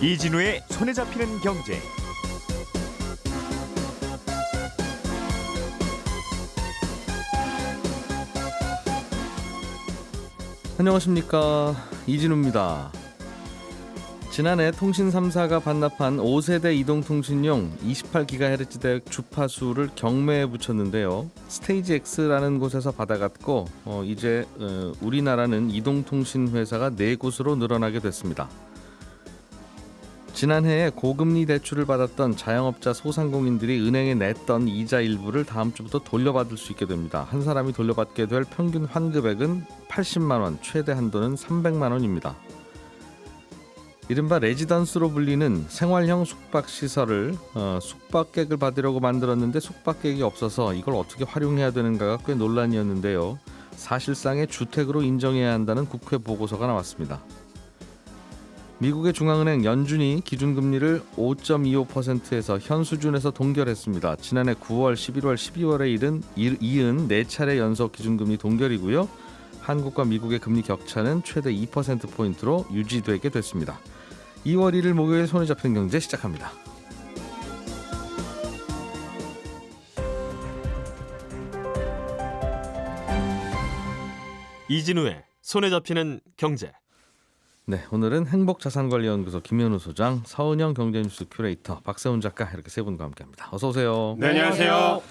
이진우의 손에 잡히는 경제. 안녕하십니까, 이진우입니다. 지난해 통신 3사가 반납한 5세대 이동통신용 28GHz 대역 주파수를 경매에 붙였는데요. 스테이지 X라는 곳에서 받아갔고 이제 우리나라는 이동통신 회사가 4곳으로 늘어나게 됐습니다. 지난해에 고금리 대출을 받았던 자영업자 소상공인들이 은행에 냈던 이자 일부를 다음 주부터 돌려받을 수 있게 됩니다. 한 사람이 돌려받게 될 평균 환급액은 80만 원, 최대 한도는 300만 원입니다. 이른바 레지던스로 불리는 생활형 숙박시설을 숙박객을 받으려고 만들었는데 숙박객이 없어서 이걸 어떻게 활용해야 되는가가 꽤 논란이었는데요. 사실상의 주택으로 인정해야 한다는 국회 보고서가 나왔습니다. 미국의 중앙은행 연준이 기준금리를 5.25%에서 현 수준에서 동결했습니다. 지난해 9월, 11월, 12월에 이은 4차례 연속 기준금리 동결이고요. 한국과 미국의 금리 격차는 최대 2%포인트로 유지되게 됐습니다. 2월 1일 목요일 손에 잡히는 경제 시작합니다. 이진우의 손에 잡히는 경제. 네, 오늘은 행복자산관리연구소 김현우 소장, 서은영 경제뉴스 큐레이터, 박세훈 작가 이렇게 세 분과 함께합니다. 어서 오세요. 네, 안녕하세요.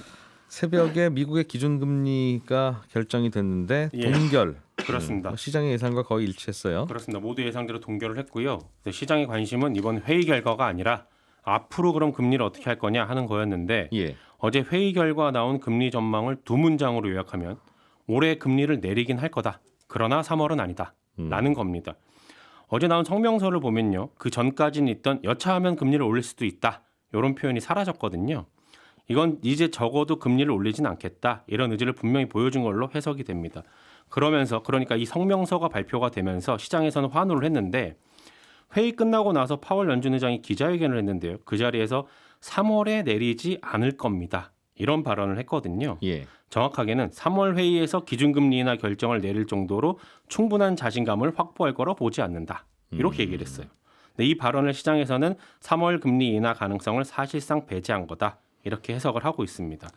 새벽에 미국의 기준금리가 결정이 됐는데 동결. 그렇습니다. 시장의 예상과 거의 일치했어요. 그렇습니다. 모두 예상대로 동결을 했고요. 시장의 관심은 이번 회의 결과가 아니라 앞으로 그럼 금리를 어떻게 할 거냐 하는 거였는데 어제 회의 결과 나온 금리 전망을 두 문장으로 요약하면 올해 금리를 내리긴 할 거다. 그러나 3월은 아니다. 라는 겁니다. 어제 나온 성명서를 보면요. 그 전까지는 있던 여차하면 금리를 올릴 수도 있다. 이런 표현이 사라졌거든요. 이건 이제 적어도 금리를 올리진 않겠다. 이런 의지를 분명히 보여준 걸로 해석이 됩니다. 그러니까 이 성명서가 발표가 되면서 시장에서는 환호를 했는데 회의 끝나고 나서 파월 연준 의장이 기자회견을 했는데요. 그 자리에서 3월에 내리지 않을 겁니다. 이런 발언을 했거든요. 정확하게는 3월 회의에서 기준금리 인하 결정을 내릴 정도로 충분한 자신감을 확보할 거라 보지 않는다. 이렇게 얘기를 했어요. 근데 이 발언을 시장에서는 3월 금리 인하 가능성을 사실상 배제한 거다. 이렇게 해석을 하고 있습니다.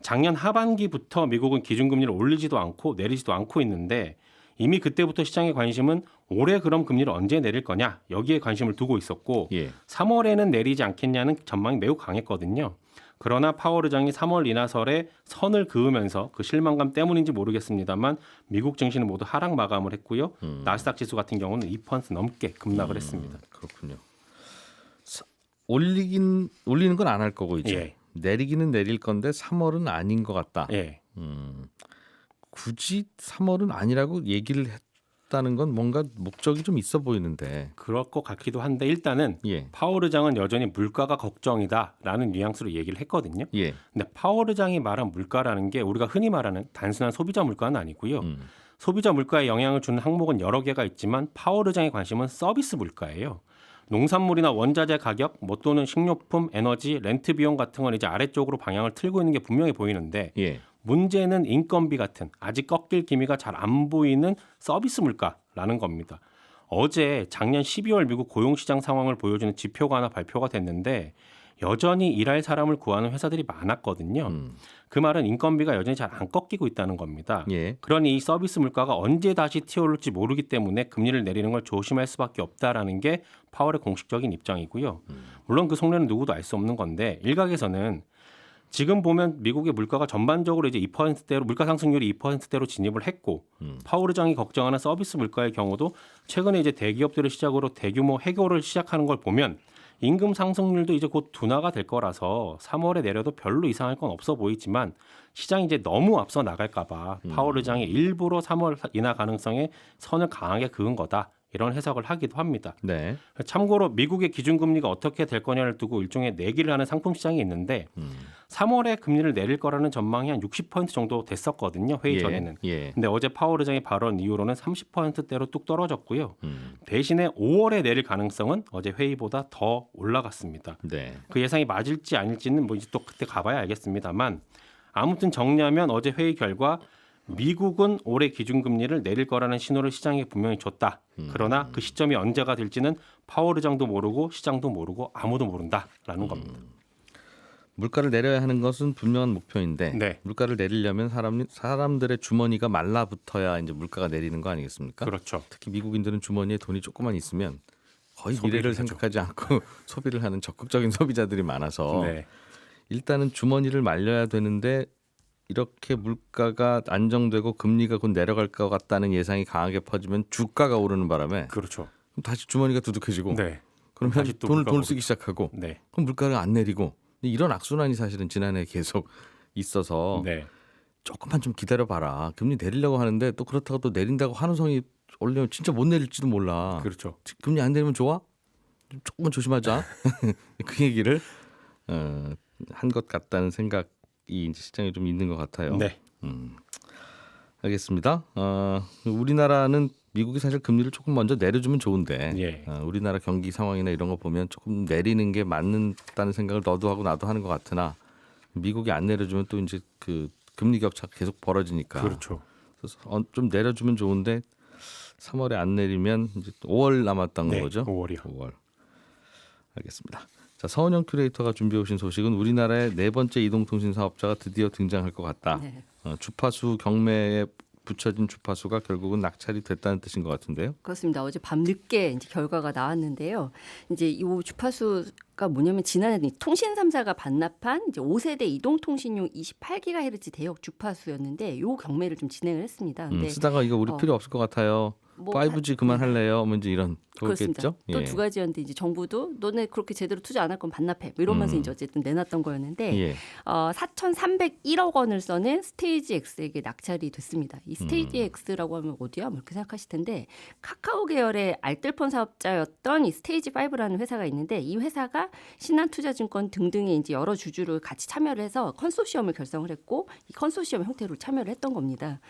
작년 하반기부터 미국은 기준금리를 올리지도 않고 내리지도 않고 있는데 이미 그때부터 시장의 관심은 올해 그럼 금리를 언제 내릴 거냐 여기에 관심을 두고 있었고 3월에는 내리지 않겠냐는 전망이 매우 강했거든요. 그러나 파월 의장이 3월 인하설에 선을 그으면서 그 실망감 때문인지 모르겠습니다만 미국 증시는 모두 하락 마감을 했고요. 나스닥 지수 같은 경우는 2% 넘게 급락을 했습니다. 그렇군요. 올리는 건 안 할 거고 이제 내리기는 내릴 건데 3월은 아닌 것 같다. 굳이 3월은 아니라고 얘기를 했다는 건 뭔가 목적이 좀 있어 보이는데. 그럴 것 같기도 한데 일단은 파월 의장은 여전히 물가가 걱정이다라는 뉘앙스로 얘기를 했거든요. 근데 파월 의장이 말한 물가라는 게 우리가 흔히 말하는 단순한 소비자 물가는 아니고요. 소비자 물가에 영향을 주는 항목은 여러 개가 있지만 파월 의장의 관심은 서비스 물가예요. 농산물이나 원자재 가격, 또는 식료품, 에너지, 렌트 비용 같은 건 이제 아래쪽으로 방향을 틀고 있는 게 분명히 보이는데 문제는 인건비 같은 아직 꺾일 기미가 잘 안 보이는 서비스 물가라는 겁니다. 어제 작년 12월 미국 고용시장 상황을 보여주는 지표가 하나 발표가 됐는데 여전히 일할 사람을 구하는 회사들이 많았거든요. 그 말은 인건비가 여전히 잘 안 꺾이고 있다는 겁니다. 그러니 이 서비스 물가가 언제 다시 튀어올지 모르기 때문에 금리를 내리는 걸 조심할 수밖에 없다라는 게 파월의 공식적인 입장이고요. 물론 그 속내는 누구도 알 수 없는 건데 일각에서는 지금 보면 미국의 물가가 전반적으로 이제 2%대로 물가 상승률이 2%대로 진입을 했고 파월 의장이 걱정하는 서비스 물가의 경우도 최근에 이제 대기업들을 시작으로 대규모 해고를 시작하는 걸 보면 임금 상승률도 이제 곧 둔화가 될 거라서 3월에 내려도 별로 이상할 건 없어 보이지만 시장이 이제 너무 앞서 나갈까 봐 파월 의장이 일부러 3월 인하 가능성에 선을 강하게 그은 거다. 이런 해석을 하기도 합니다. 참고로 미국의 기준금리가 어떻게 될 거냐를 두고 일종의 내기를 하는 상품 시장이 있는데 3월에 금리를 내릴 거라는 전망이 한 60% 정도 됐었거든요. 회의 전에는. 근데 어제 파월 의장의 발언 이후로는 30%대로 뚝 떨어졌고요. 대신에 5월에 내릴 가능성은 어제 회의보다 더 올라갔습니다. 그 예상이 맞을지 아닐지는 이제 또 그때 가봐야 알겠습니다만 아무튼 정리하면 어제 회의 결과 미국은 올해 기준금리를 내릴 거라는 신호를 시장에 분명히 줬다. 그러나 그 시점이 언제가 될지는 파월 의장도 모르고 시장도 모르고 아무도 모른다라는 겁니다. 물가를 내려야 하는 것은 분명한 목표인데 네. 물가를 내리려면 사람들의 주머니가 말라붙어야 이제 물가가 내리는 거 아니겠습니까? 그렇죠. 특히 미국인들은 주머니에 돈이 조금만 있으면 거의 미래를 생각하지 않고 소비를 하는 적극적인 소비자들이 많아서 네. 일단은 주머니를 말려야 되는데 이렇게 물가가 안정되고 금리가 곧 내려갈 것 같다는 예상이 강하게 퍼지면 주가가 오르는 바람에 그렇죠. 그럼 다시 주머니가 두둑해지고 네. 그러면 다시 또 돈을 쓰기 시작하고 네. 그럼 물가가 안 내리고 이런 악순환이 사실은 지난해 계속 있어서 네. 조금만 좀 기다려봐라. 금리 내리려고 하는데 또 그렇다고 또 내린다고 환호성이 올리면 진짜 못 내릴지도 몰라. 그렇죠. 금리 안 내리면 좋아? 조금만 조심하자. 그 얘기를 한 것 같다는 생각이 이제 시장에 좀 있는 것 같아요. 네. 알겠습니다. 우리나라는 미국이 사실 금리를 조금 먼저 내려주면 좋은데 예. 우리나라 경기 상황이나 이런 거 보면 조금 내리는 게 맞는다는 생각을 너도 하고 나도 하는 것 같으나 미국이 안 내려주면 또 이제 그 금리 격차가 계속 벌어지니까 그렇죠. 그래서 좀 내려주면 좋은데 3월에 안 내리면 이제 또 5월 남았다는 네, 거죠. 5월이요. 5월. 알겠습니다. 자, 서은영 큐레이터가 준비해 오신 소식은 우리나라의 네 번째 이동통신 사업자가 드디어 등장할 것 같다. 네. 주파수 경매에 붙여진 주파수가 결국은 낙찰이 됐다는 뜻인 것 같은데요. 그렇습니다. 어제 밤 늦게 이제 결과가 나왔는데요. 이제 이 주파수가 뭐냐면 지난해 통신 3사가 반납한 이제 5세대 이동통신용 28GHz 대역 주파수였는데 이 경매를 좀 진행을 했습니다. 근데 쓰다가 이거 우리 필요 없을 것 같아요. 뭐 5G 그만할래요? 뭐 이제 이런 그렇습니다. 거겠죠. 또 예. 두 가지였는데 이제 정부도 너네 그렇게 제대로 투자 안 할 건 반납해. 뭐 이러면서 이제 어쨌든 내놨던 거였는데 예. 4,301억 원을 써낸 스테이지 X에게 낙찰이 됐습니다. 이 스테이지 X라고 하면 어디야? 뭐 이렇게 생각하실 텐데 카카오 계열의 알뜰폰 사업자였던 이 스테이지 5라는 회사가 있는데 이 회사가 신한투자증권 등등의 이제 여러 주주를 같이 참여를 해서 컨소시엄을 결성을 했고 이 컨소시엄 형태로 참여를 했던 겁니다.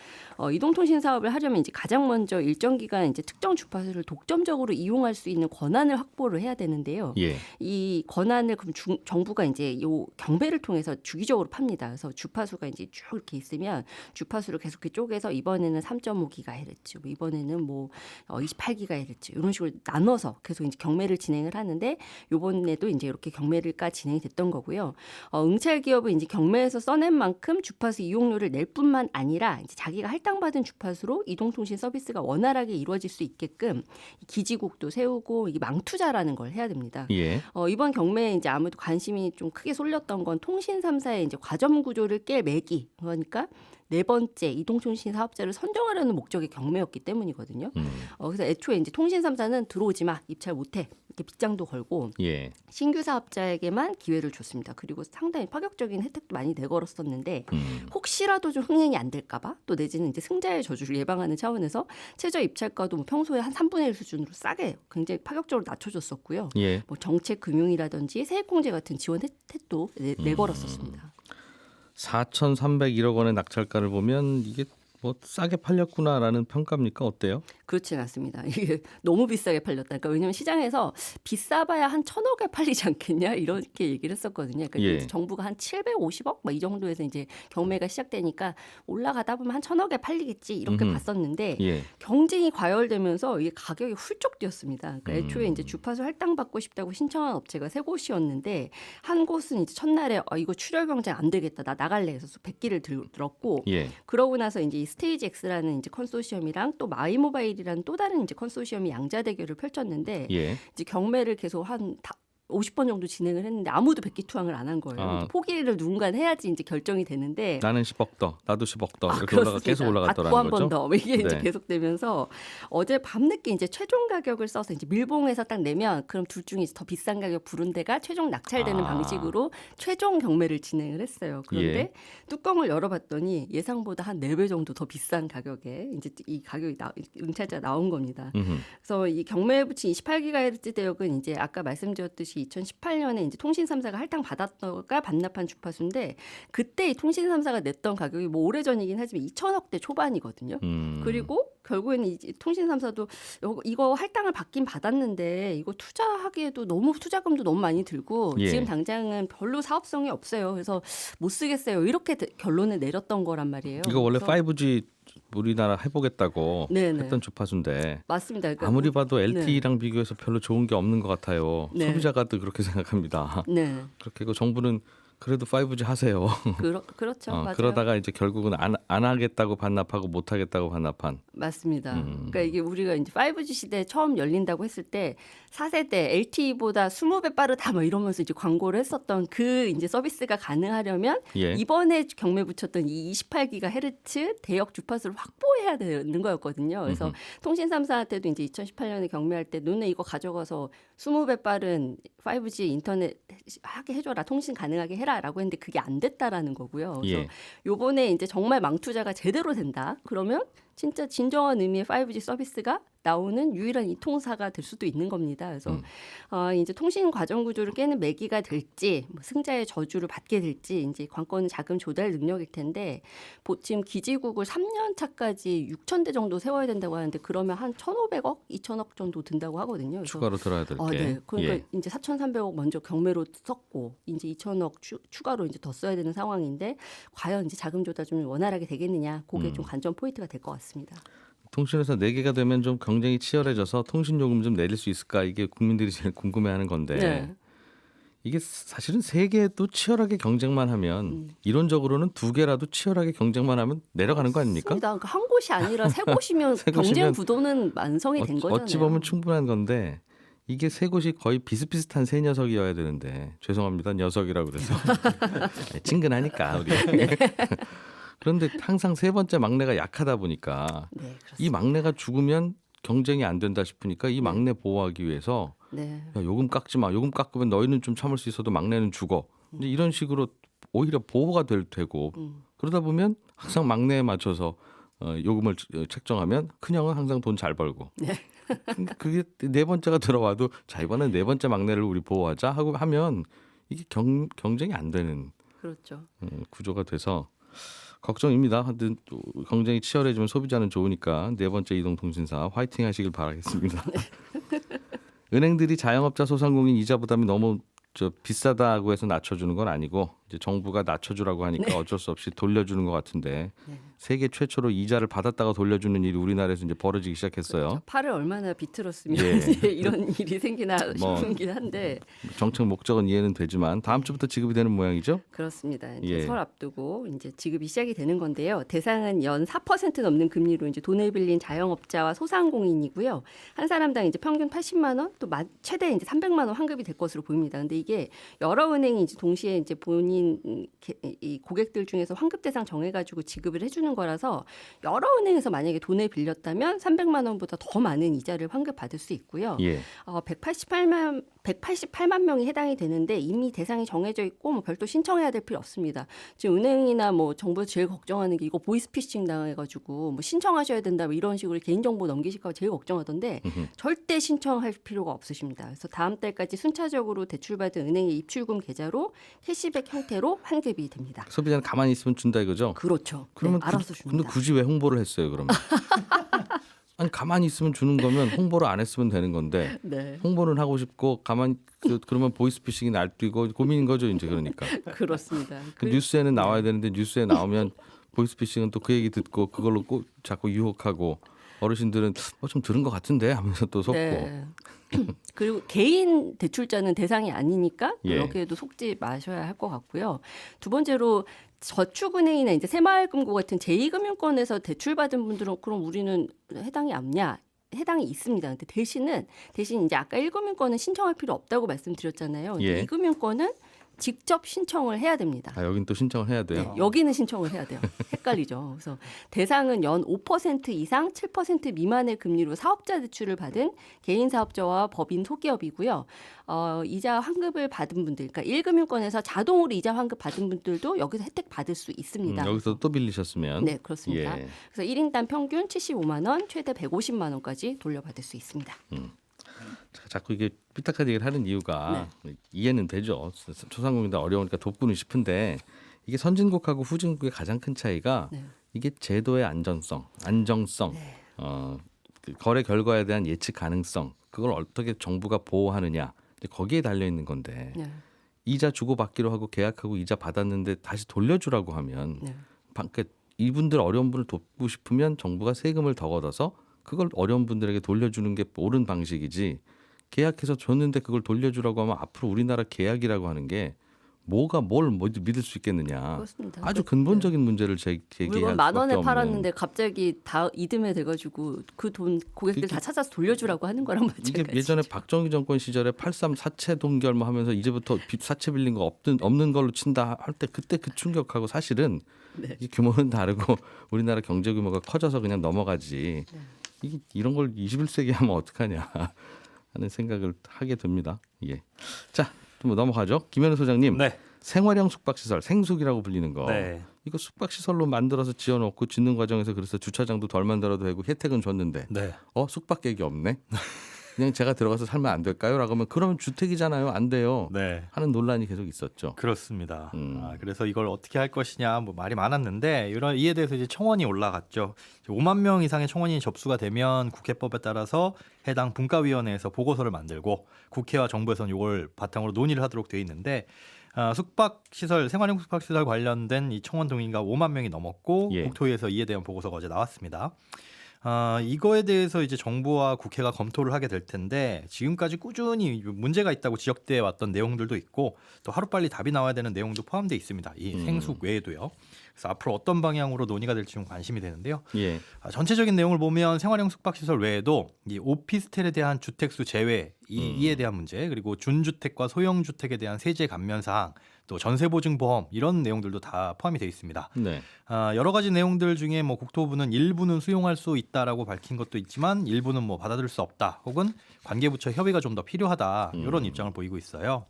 이동통신 사업을 하려면 이제 가장 먼저 일정 기간 이제 특정 주파수를 독점적으로 이용할 수 있는 권한을 확보를 해야 되는데요. 예. 이 권한을 그럼 정부가 이제 요 경배를 통해서 주기적으로 팝니다. 그래서 주파수가 이제 쭉 이렇게 있으면 주파수를 계속 이렇게 쪼개서 이번에는 3.5GHz, 뭐 이번에는 뭐 28GHz 이런 식으로 나눠서 계속 이제 경매를 진행을 하는데 이번에도 이제 이렇게 경매가 진행이 됐던 거고요. 응찰 기업은 이제 경매에서 써낸 만큼 주파수 이용료를 낼 뿐만 아니라 이제 자기가 할당받은 주파수로 이동통신 서비스가 원활하게 이루어질 수 있게끔 기지국도 세우고 이게 망투자라는 걸 해야 됩니다. 예. 이번 경매에 이제 아무래도 관심이 좀 크게 쏠렸던 건 통신 3사의 이제 과점 구조를 깰 매기 그러니까 네 번째 이동통신 사업자를 선정하려는 목적의 경매였기 때문이거든요. 그래서 애초에 이제 통신 3사는 들어오지 마, 입찰 못해 이렇게 빗장도 걸고 예. 신규 사업자에게만 기회를 줬습니다. 그리고 상당히 파격적인 혜택도 많이 내걸었었는데 혹시라도 좀 흥행이 안 될까봐 또 내지는 이제 승자의 저주를 예방하는 차원에서 최저 입찰가도 뭐 평소에 한 3분의 1 수준으로 싸게 굉장히 파격적으로 낮춰줬었고요. 예. 뭐 정책 금융이라든지 세액공제 같은 지원 혜택도 내걸었었습니다. 4,301억 원의 낙찰가를 보면 이게 뭐 싸게 팔렸구나라는 평가입니까? 어때요? 그렇지는 않습니다. 이게 너무 비싸게 팔렸다. 그러니까 왜냐하면 시장에서 비싸봐야 한 1,000억에 팔리지 않겠냐 이렇게 얘기를 했었거든요. 그러니까 예. 정부가 한 750억 막 이 정도에서 이제 경매가 시작되니까 올라가다 보면 한 1,000억에 팔리겠지 이렇게 봤었는데 예. 경쟁이 과열되면서 이게 가격이 훌쩍 뛰었습니다. 그러니까 애초에 이제 주파수 할당받고 싶다고 신청한 업체가 세 곳이었는데 한 곳은 이제 첫날에 이거 출혈 경쟁 안 되겠다 나 나갈래 해서 100기를 들었고 예. 그러고 나서 이제 이 스테이지 X라는 이제 컨소시엄이랑 또 마이모바일이라는 또 다른 이제 컨소시엄이 양자 대결을 펼쳤는데 예. 이제 경매를 계속 한 50번 정도 진행을 했는데 아무도 백기투항을 안 한 거예요. 포기를 누군가 해야지 이제 결정이 되는데 나는 10억 더, 나도 10억 더 이렇게 계속 올라갔더라는 받고 한 거죠. 번 더 이게 이제 네. 계속되면서 어제 밤늦게 이제 최종 가격을 써서 이제 밀봉해서 딱 내면 그럼 둘 중에 더 비싼 가격 부른 데가 최종 낙찰되는 방식으로 최종 경매를 진행을 했어요. 그런데 예. 뚜껑을 열어봤더니 예상보다 한 4배 정도 더 비싼 가격에 이제 이 가격이 응찰자가 나온 겁니다. 그래서 이 경매에 붙인 28GHz 대역은 이제 아까 말씀드렸듯이 아시다시피 2018년에 이제 통신 3사가 할당 받았다가 반납한 주파수인데 그때 이 통신 3사가 냈던 가격이 뭐 오래전이긴 하지만 2천억대 초반이거든요. 그리고 결국에는 이 통신 3사도 이거 할당을 받긴 받았는데 이거 투자하기에도 너무 투자금도 너무 많이 들고 예. 지금 당장은 별로 사업성이 없어요. 그래서 못 쓰겠어요. 이렇게 결론을 내렸던 거란 말이에요. 이거 원래 그래서 5G 우리나라 해보겠다고 네네. 했던 주파수인데 맞습니다. 그러니까 아무리 봐도 네. LTE랑 비교해서 별로 좋은 게 없는 것 같아요. 네. 소비자가도 그렇게 생각합니다. 네. 그렇게 정부는 그래도 5G 하세요. 그렇죠. 맞아요. 그러다가 이제 결국은 안 하겠다고 반납하고 못 하겠다고 반납한. 맞습니다. 그러니까 이게 우리가 이제 5G 시대에 처음 열린다고 했을 때 4세대 LTE보다 20배 빠르다 뭐 이러면서 이제 광고를 했었던 그 이제 서비스가 가능하려면 예. 이번에 경매 붙였던 이 28GHz 대역 주파수를 확보해야 되는 거였거든요. 그래서 통신 3사한테도 이제 2018년에 경매할 때 너네 이거 가져가서 20배 빠른 5G 인터넷 하게 해줘라, 통신 가능하게 해라라고 했는데 그게 안 됐다라는 거고요. 그래서 예. 요번에 이제 정말 망투자가 제대로 된다. 그러면 진짜 진정한 의미의 5G 서비스가 나오는 유일한 이통사가 될 수도 있는 겁니다. 그래서 이제 통신 과정 구조를 깨는 매기가 될지 뭐 승자의 저주를 받게 될지 이제 관건은 자금 조달 능력일 텐데 지금 기지국을 3년 차까지 6,000대 정도 세워야 된다고 하는데 그러면 한 1,500억, 2,000억 정도 든다고 하거든요. 그래서 추가로 들어야 될 게. 네. 그러니까 예. 이제 4,300억 먼저 경매로 썼고 이제 2,000억 추가로 이제 더 써야 되는 상황인데 과연 이제 자금 조달 좀 원활하게 되겠느냐? 그게 좀 관전 포인트가 될 것 같습니다. 통신회사 4개가 되면 좀 경쟁이 치열해져서 통신 요금 좀 내릴 수 있을까 이게 국민들이 제일 궁금해하는 건데 네. 이게 사실은 3개도 치열하게 경쟁만 하면 이론적으로는 2개라도 치열하게 경쟁만 하면 내려가는 거 아닙니까? 그러니까 한 곳이 아니라 세 곳이면 세 경쟁 곳이면 구도는 완성이 된 거잖아요. 어찌 보면 충분한 건데 이게 3곳이 거의 비슷비슷한 세 녀석이어야 되는데 죄송합니다. 녀석이라고 그래서 친근하니까 우리. 네. 그런데 항상 세 번째 막내가 약하다 보니까 네, 그렇습니다. 이 막내가 죽으면 경쟁이 안 된다 싶으니까 이 막내 보호하기 위해서 네. 야, 요금 깎지 마. 요금 깎으면 너희는 좀 참을 수 있어도 막내는 죽어. 이제 이런 식으로 오히려 보호가 되고 그러다 보면 항상 막내에 맞춰서 요금을 책정하면 큰형은 항상 돈 잘 벌고. 네. 그게 네 번째가 들어와도 자 이번엔 네 번째 막내를 우리 보호하자 하고 하면 이게 경쟁이 안 되는 그렇죠. 구조가 돼서 걱정입니다. 하여튼 또 경쟁이 치열해지면 소비자는 좋으니까 네 번째 이동통신사 화이팅 하시길 바라겠습니다. 은행들이 자영업자 소상공인 이자 부담이 너무 비싸다고 해서 낮춰주는 건 아니고 이제 정부가 낮춰주라고 하니까 네. 어쩔 수 없이 돌려주는 것 같은데 네. 세계 최초로 이자를 받았다가 돌려주는 일이 우리나라에서 이제 벌어지기 시작했어요. 그렇죠. 팔을 얼마나 비틀었으면 예. 이제 이런 일이 생기나 뭐, 싶긴 한데 정책 목적은 이해는 되지만 다음 주부터 지급이 되는 모양이죠? 그렇습니다. 이제 예. 설 앞두고 이제 지급이 시작이 되는 건데요. 대상은 연 4% 넘는 금리로 이제 돈을 빌린 자영업자와 소상공인이고요. 한 사람당 이제 평균 80만 원, 또 최대 이제 300만 원 환급이 될 것으로 보입니다. 근데 이게 여러 은행이 이제 동시에 이제 본인 이 고객들 중에서 환급 대상 정해가지고 지급을 해주는 거라서 여러 은행에서 만약에 돈을 빌렸다면 300만 원보다 더 많은 이자를 환급 받을 수 있고요. 예. 188만 명이 해당이 되는데 이미 대상이 정해져 있고 뭐 별도 신청해야 될 필요 없습니다. 지금 은행이나 뭐 정부에서 제일 걱정하는 게 이거 보이스피싱 당해가지고 뭐 신청하셔야 된다 뭐 이런 식으로 개인정보 넘기실까 제일 걱정하던데 절대 신청할 필요가 없으십니다. 그래서 다음 달까지 순차적으로 대출받은 은행의 입출금 계좌로 캐시백 형태로 환급이 됩니다. 소비자는 가만히 있으면 준다 이거죠? 그렇죠. 그러면 네, 알아서 줍니다. 근데 굳이 왜 홍보를 했어요, 그러면? 아니 가만히 있으면 주는 거면 홍보를 안 했으면 되는 건데 네. 홍보는 하고 싶고 그러면 보이스피싱이 날뛰고 고민인 거죠, 이제 그러니까. 그렇습니다. 그 뉴스에는 나와야 되는데 뉴스에 나오면 보이스피싱은 또 그 얘기 듣고 그걸로 꼭 자꾸 유혹하고 어르신들은 좀 들은 것 같은데 하면서 또 속고. 네. 그리고 개인 대출자는 대상이 아니니까 예. 여기에도 속지 마셔야 할 것 같고요. 두 번째로 저축은행이나 이제 새마을금고 같은 제2금융권에서 대출받은 분들은 그럼 우리는 해당이 없냐? 해당이 있습니다. 근데 대신 이제 아까 1금융권은 신청할 필요 없다고 말씀드렸잖아요. 근데 예. 2금융권은 직접 신청을 해야 됩니다. 아, 여긴 또 신청을 해야 돼요. 네, 여기는 신청을 해야 돼요. 헷갈리죠. 그래서 대상은 연 5% 이상 7% 미만의 금리로 사업자 대출을 받은 개인 사업자와 법인 소기업이고요. 이자 환급을 받은 분들, 그러니까 1금융권에서 자동으로 이자 환급 받은 분들도 여기서 혜택 받을 수 있습니다. 여기서 또 빌리셨으면. 네, 그렇습니다. 예. 그래서 1인당 평균 75만 원, 최대 150만 원까지 돌려받을 수 있습니다. 자꾸 이게 삐딱한 얘기를 하는 이유가 이해는 되죠. 소상공인들 어려우니까 돕고는 싶은데 이게 선진국하고 후진국의 가장 큰 차이가 이게 제도의 안정성, 그 거래 결과에 대한 예측 가능성, 그걸 어떻게 정부가 보호하느냐 거기에 달려 있는 건데 이자 주고받기로 하고 계약하고 이자 받았는데 다시 돌려주라고 하면 그러니까 이분들 어려운 분을 돕고 싶으면 정부가 세금을 더 걷어서 그걸 어려운 분들에게 돌려주는 게 옳은 방식이지 계약해서 줬는데 그걸 돌려주라고 하면 앞으로 우리나라 계약이라고 하는 게 뭐가 뭘 믿을 수 있겠느냐. 그렇습니다. 아주 근본적인 문제를 제기할 물건 만 원에 수밖에 팔았는데 없는. 갑자기 다 이듬해 돼가지고 그 돈 고객들 다 찾아서 돌려주라고 하는 거랑 이게 마찬가지. 예전에 박정희 정권 시절에 83 사채 동결 뭐 하면서 이제부터 사채 빌린 거 없는 걸로 친다 할 때 그때 그 충격하고 사실은 이 규모는 다르고 우리나라 경제 규모가 커져서 그냥 넘어가지. 이런 걸 21세기에 하면 어떡하냐 하는 생각을 하게 됩니다. 예. 자, 좀 넘어가죠. 김현우 소장님. 네. 생활형 숙박시설 생숙이라고 불리는 거. 네. 이거 숙박시설로 만들어서 지어놓고 짓는 과정에서 그래서 주차장도 덜 만들어도 되고 혜택은 줬는데 네. 숙박객이 없네. 그냥 제가 들어가서 살면 안 될까요? 라고 하면 그러면 주택이잖아요. 안 돼요. 네. 하는 논란이 계속 있었죠. 그렇습니다. 그래서 이걸 어떻게 할 것이냐 뭐 말이 많았는데 이에 대해서 이제 청원이 올라갔죠. 5만 명 이상의 청원이 접수가 되면 국회법에 따라서 해당 분과위원회에서 보고서를 만들고 국회와 정부에서는 이걸 바탕으로 논의를 하도록 돼 있는데 숙박시설, 생활형 숙박시설 관련된 이 청원 동의가 5만 명이 넘었고 국토위에서 이에 대한 보고서가 어제 나왔습니다. 이거에 대해서 이제 정부와 국회가 검토를 하게 될 텐데 지금까지 꾸준히 문제가 있다고 지적돼 왔던 내용들도 있고 또 하루빨리 답이 나와야 되는 내용도 포함되어 있습니다. 이 생숙 외에도요. 그래서 앞으로 어떤 방향으로 논의가 될지 좀 관심이 되는데요. 전체적인 내용을 보면 생활형 숙박시설 외에도 이 오피스텔에 대한 주택수 제외 이에 대한 문제 그리고 준주택과 소형주택에 대한 세제 감면 사항 또 전세보증보험 이런 내용들도 다 포함이 되어 있습니다. 네. 여러 가지 내용들 중에 뭐 국토부는 일부는 수용할 수 있다라고 밝힌 것도 있지만 일부는 뭐 받아들일 수 없다 혹은 관계부처 협의가 좀 더 필요하다 이런 입장을 보이고 있어요.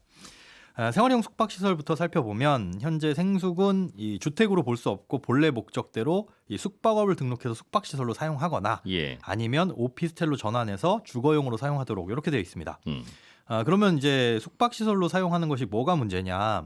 생활형 숙박시설부터 살펴보면 현재 생숙은 이 주택으로 볼 수 없고 본래 목적대로 이 숙박업을 등록해서 숙박시설로 사용하거나 아니면 오피스텔로 전환해서 주거용으로 사용하도록 이렇게 되어 있습니다. 그러면 이제 숙박시설로 사용하는 것이 뭐가 문제냐?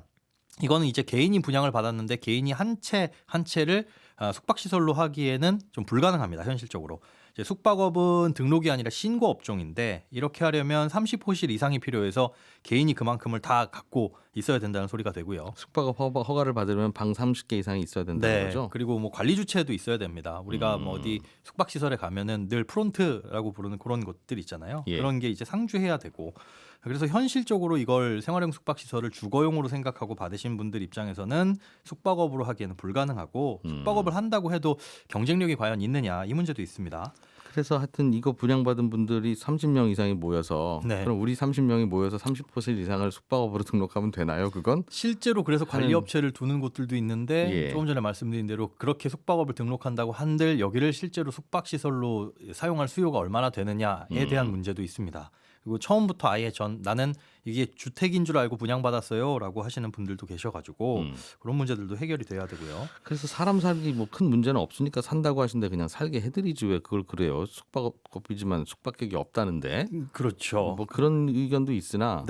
이거는 이제 개인이 분양을 받았는데 개인이 한 채를 숙박시설로 하기에는 좀 불가능합니다. 현실적으로. 이제 숙박업은 등록이 아니라 신고 업종인데 이렇게 하려면 30호실 이상이 필요해서 개인이 그만큼을 다 갖고 있어야 된다는 소리가 되고요. 숙박업 허가를 받으려면 방 30개 이상이 있어야 된다는 거죠? 그리고 뭐 관리 주체도 있어야 됩니다. 우리가 뭐 어디 숙박시설에 가면은 늘 프론트라고 부르는 그런 곳들 있잖아요. 그런 게 이제 상주해야 되고 그래서 현실적으로 이걸 생활형 숙박시설을 주거용으로 생각하고 받으신 분들 입장에서는 숙박업으로 하기에는 불가능하고 숙박업을 한다고 해도 경쟁력이 과연 있느냐 이 문제도 있습니다. 그래서 하여튼 이거 분양받은 분들이 30명 이상이 모여서 그럼 우리 30명이 모여서 30호실 이상을 숙박업으로 등록하면 되나요? 그건? 실제로 그래서 관리업체를 두는 곳들도 있는데 조금 전에 말씀드린 대로 그렇게 숙박업을 등록한다고 한들 여기를 실제로 숙박시설로 사용할 수요가 얼마나 되느냐에 대한 문제도 있습니다. 그리고 처음부터 아예 나는 이게 주택인 줄 알고 분양받았어요라고 하시는 분들도 계셔가지고 그런 문제들도 해결이 돼야 되고요. 그래서 사람 살기 뭐 큰 문제는 없으니까 산다고 하신데 그냥 살게 해드리지 왜 그걸 그래요? 숙박업이지만 숙박객이 없다는데. 그렇죠. 뭐 그런 의견도 있으나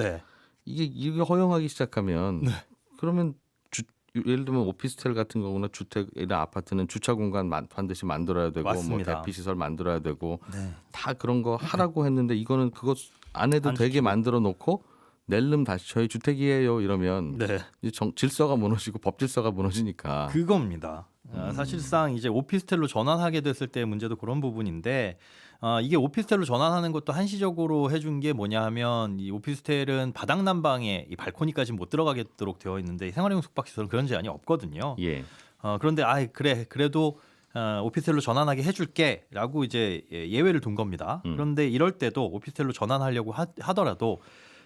이게 허용하기 시작하면 그러면 예를 들면 오피스텔 같은 경우나 주택이나 아파트는 주차 공간 반드시 만들어야 되고 맞습니다. 뭐 대피 시설 만들어야 되고 다 그런 거 하라고 했는데 이거는 그거 안 해도 되게 만들어 놓고 낼름 다시 저희 주택이에요 이러면 이제 질서가 무너지고 법 질서가 무너지니까 그겁니다. 사실상 이제 오피스텔로 전환하게 됐을 때 문제도 그런 부분인데 이게 오피스텔로 전환하는 것도 한시적으로 해준 게 뭐냐 하면 이 오피스텔은 바닥 난방에 이 발코니까지 못 들어가게도록 되어 있는데 생활형 숙박시설은 그런 제한이 없거든요. 그런데 그래도 오피스텔로 전환하게 해줄게라고 이제 예외를 둔 겁니다. 그런데 이럴 때도 오피스텔로 전환하려고 하더라도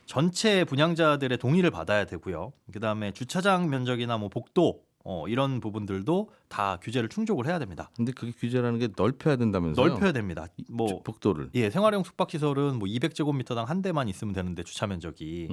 전체 분양자들의 동의를 받아야 되고요. 그다음에 주차장 면적이나 뭐 복도 이런 부분들도 다 규제를 충족을 해야 됩니다. 근데 그게 규제라는 게 넓혀야 된다면서요? 넓혀야 됩니다. 뭐 복도를. 생활형 숙박시설은 뭐 200제곱미터당 한 대만 있으면 되는데 주차 면적이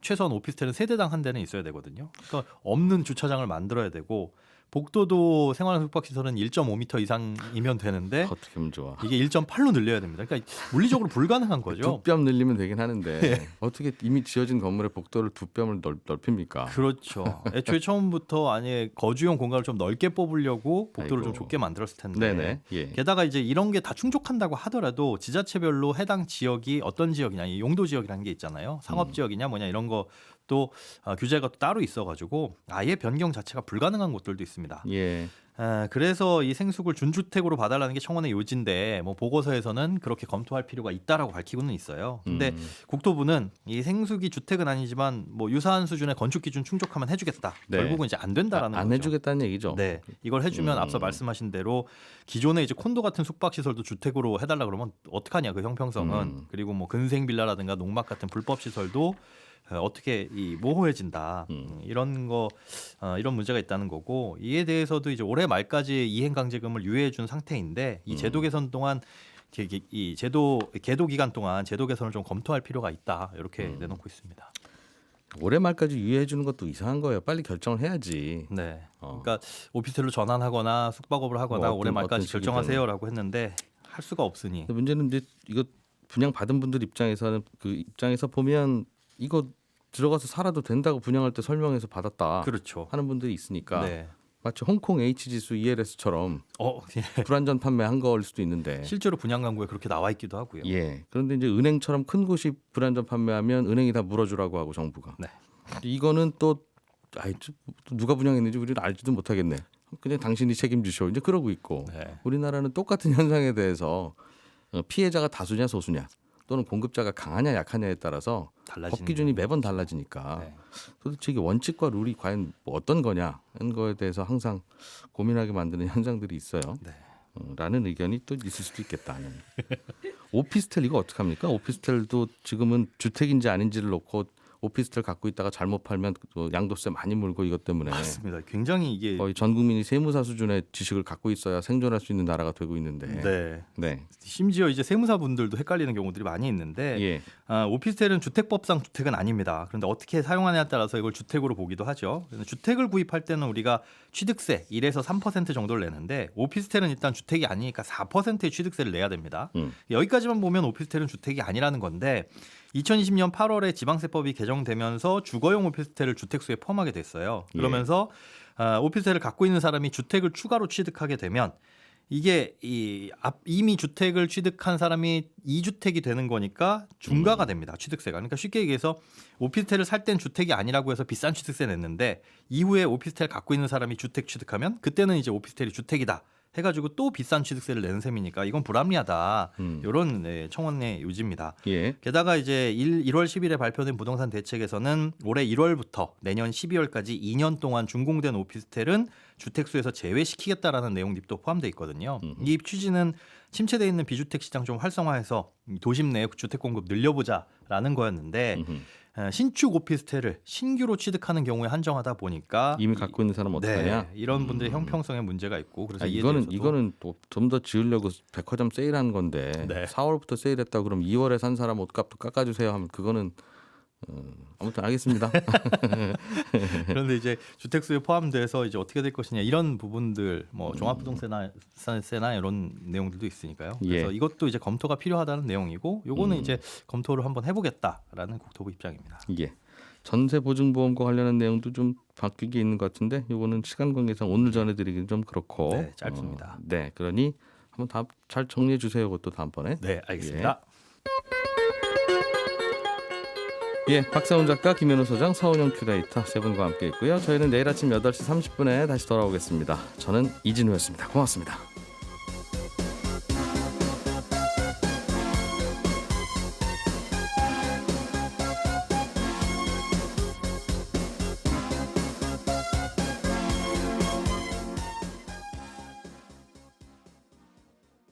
최소한 오피스텔은 3대당 한 대는 있어야 되거든요. 그러니까 없는 주차장을 만들어야 되고 복도도 생활 숙박시설은 1.5m 이상이면 되는데 어떻게 하면 좋아. 이게 1.8로 늘려야 됩니다. 그러니까 물리적으로 불가능한 거죠. 두 뼘 늘리면 되긴 하는데 어떻게 이미 지어진 건물의 복도를 두 뼘을 넓힙니까? 그렇죠. 애초에 처음부터 아예 거주용 공간을 좀 넓게 뽑으려고 복도를 좀 좁게 만들었을 텐데. 네네. 예. 게다가 이제 이런 게 다 충족한다고 하더라도 지자체별로 해당 지역이 어떤 지역이냐, 이 용도 지역이라는 게 있잖아요. 상업 지역이냐 뭐냐 이런 거 또 규제가 또 따로 있어가지고 아예 변경 자체가 불가능한 곳들도 있습니다. 예. 그래서 이 생숙을 준주택으로 봐달라는 게 청원의 요지인데 뭐 보고서에서는 그렇게 검토할 필요가 있다라고 밝히고는 있어요. 근데 국토부는 이 생숙이 주택은 아니지만 뭐 유사한 수준의 건축 기준 충족하면 해주겠다. 네. 결국은 이제 안 된다라는 안 거죠. 해주겠다는 얘기죠. 네, 이걸 해주면 앞서 말씀하신 대로 기존에 이제 콘도 같은 숙박 시설도 주택으로 해달라 그러면 어떡하냐 그 형평성은. 그리고 뭐 근생 빌라라든가 농막 같은 불법 시설도 어떻게 이 모호해진다 이런 거 이런 문제가 있다는 거고 이에 대해서도 이제 올해 말까지 이행 강제금을 유예해 준 상태인데 이 제도 개선 동안 이 제도 계도 기간 동안 제도 개선을 좀 검토할 필요가 있다 이렇게 내놓고 있습니다. 올해 말까지 유예해 주는 것도 이상한 거예요. 빨리 결정을 해야지. 네, 그러니까 오피스텔로 전환하거나 숙박업을 하거나 뭐 올해 말까지 결정하세요라고 했는데 할 수가 없으니. 문제는 이제 이거 분양 받은 분들 입장에서는 그 입장에서 보면 이거 들어가서 살아도 된다고 분양할 때 설명해서 받았다. 그렇죠. 하는 분들이 있으니까 네. 마치 홍콩 H지수 ELS처럼 예. 불안전 판매한 거일 수도 있는데 실제로 분양 광고에 그렇게 나와 있기도 하고요. 예. 그런데 이제 은행처럼 큰 곳이 불안전 판매하면 은행이 다 물어주라고 하고 정부가. 네. 이거는 또 누가 분양했는지 우리는 알지도 못하겠네. 그냥 당신이 책임지셔. 이제 그러고 있고 네. 우리나라는 똑같은 현상에 대해서 피해자가 다수냐 소수냐 또는 공급자가 강하냐 약하냐에 따라서 법 기준이 매번 달라지니까 네. 도대체 이게 원칙과 룰이 과연 뭐 어떤 거냐 하는 거에 대해서 항상 고민하게 만드는 현상들이 있어요. 네. 라는 의견이 또 있을 수도 있겠다. 오피스텔 이거 어떡합니까? 오피스텔도 지금은 주택인지 아닌지를 놓고 오피스텔 갖고 있다가 잘못 팔면 또 양도세 많이 물고 이것 때문에 맞습니다. 굉장히 이게 거의 전 국민이 세무사 수준의 지식을 갖고 있어야 생존할 수 있는 나라가 되고 있는데. 네. 네. 심지어 이제 세무사분들도 헷갈리는 경우들이 많이 있는데 예. 오피스텔은 주택법상 주택은 아닙니다. 그런데 어떻게 사용하냐에 따라서 이걸 주택으로 보기도 하죠. 주택을 구입할 때는 우리가 취득세 1에서 3% 정도를 내는데 오피스텔은 일단 주택이 아니니까 4%의 취득세를 내야 됩니다. 여기까지만 보면 오피스텔은 주택이 아니라는 건데 2020년 8월에 지방세법이 개정되면서 주거용 오피스텔을 주택수에 포함하게 됐어요. 그러면서 오피스텔을 갖고 있는 사람이 주택을 추가로 취득하게 되면 이게 이미 주택을 취득한 사람이 2주택이 되는 거니까 중과가 됩니다. 취득세가. 그러니까 쉽게 얘기해서 오피스텔을 살 땐 주택이 아니라고 해서 비싼 취득세 냈는데 이후에 오피스텔 갖고 있는 사람이 주택 취득하면 그때는 이제 오피스텔이 주택이다. 해가지고 또 비싼 취득세를 내는 셈이니까 이건 불합리하다. 이런 청원의 요지입니다. 예. 게다가 이제 1월 10일에 발표된 부동산 대책에서는 올해 1월부터 내년 12월까지 2년 동안 준공된 오피스텔은 주택수에서 제외시키겠다라는 내용들이 또 포함되어 있거든요. 이 취지는 침체되어 있는 비주택 시장 좀 활성화해서 도심 내 주택 공급 늘려보자라는 거였는데 신축 오피스텔을 신규로 취득하는 경우에 한정하다 보니까 이미 갖고 있는 사람은 어떡하냐? 네, 이런 분들의 형평성에 문제가 있고 그래서 이거는 또 좀 더 지으려고 백화점 세일하는 건데 네. 4월부터 세일했다 그럼 2월에 산 사람 옷값도 깎아주세요 하면 그거는 아무튼 알겠습니다. 그런데 이제 주택수에 포함돼서 이제 어떻게 될 것이냐 이런 부분들 뭐 종합부동산세나 이런 내용들도 있으니까요. 그래서 예. 이것도 이제 검토가 필요하다는 내용이고 요거는 이제 검토를 한번 해보겠다라는 국토부 입장입니다. 예. 전세 보증보험과 관련한 내용도 좀 바뀐 게 있는 것 같은데 요거는 시간 관계상 오늘 전해드리기는 좀 그렇고 네, 짧습니다. 네, 그러니 한번 잘 정리해 주세요. 이것도 다음번에. 네, 알겠습니다. 예, 박사훈 작가, 김현우 소장, 서은영 큐레이터 세 분과 함께 있고요. 저희는 내일 아침 8시 30분에 다시 돌아오겠습니다. 저는 이진우였습니다. 고맙습니다.